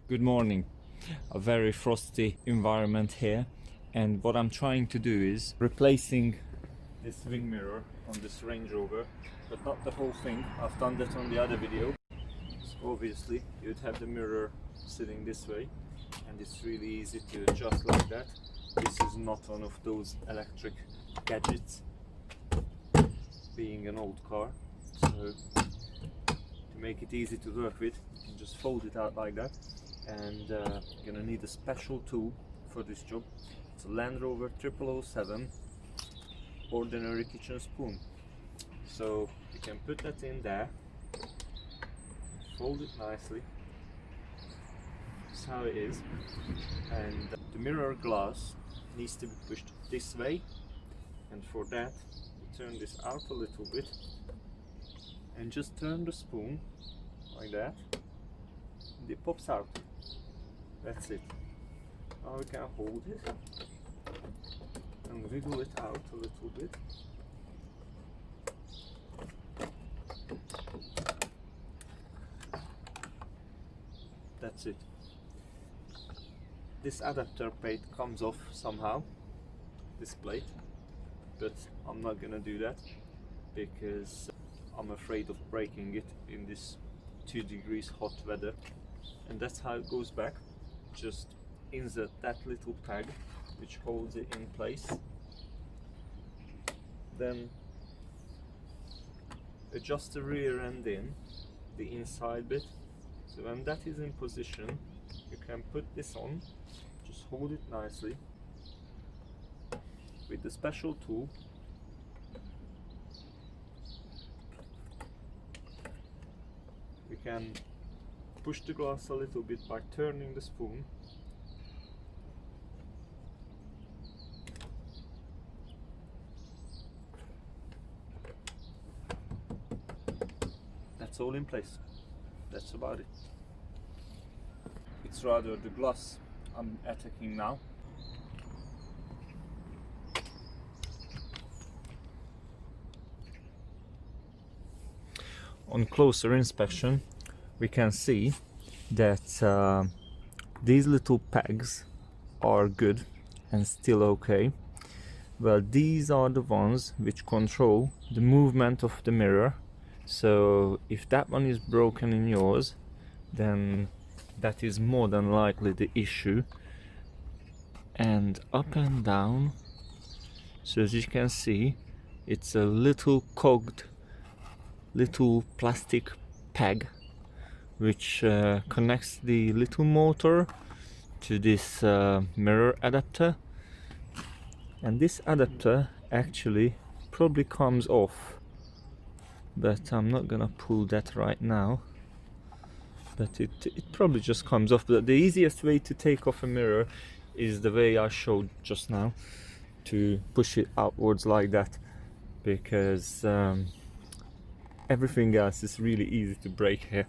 Good morning. A very frosty environment here, and what I'm trying to do is replacing this wing mirror on this Range Rover, but not the whole thing. I've done that on the other video. So obviously you'd have the mirror sitting this way, and it's really easy to adjust like that. This is not one of those electric gadgets, being an old car, so to make it easy to work with, you can just fold it out like that. And you're gonna need a special tool for this job. It's a Land Rover 007 ordinary kitchen spoon. So you can put that in there, fold it nicely. That's how it is. And the mirror glass needs to be pushed this way, and for that you turn this out a little bit and just turn the spoon like that, and it pops out. That's it. Now we can hold it and wiggle it out a little bit. That's it. This adapter plate comes off somehow, this plate, but I'm not gonna do that because I'm afraid of breaking it in this 2 degrees hot weather. And that's how it goes back. Just insert that little tag which holds it in place, then adjust the rear end in, the inside bit. So when that is in position, you can put this on, just hold it nicely with the special tool. We can push the glass a little bit by turning the spoon. That's all in place. That's about it. It's rather the glass I'm attacking now. On closer inspection, we can see that these little pegs are good and still okay. Well, these are the ones which control the movement of the mirror. So if that one is broken in yours, then that is more than likely the issue. And up and down, so as you can see, it's a little cogged little plastic peg which connects the little motor to this mirror adapter. And this adapter actually probably comes off, but I'm not gonna pull that right now. But it probably just comes off. But the easiest way to take off a mirror is the way I showed just now, to push it outwards like that, because everything else is really easy to break here.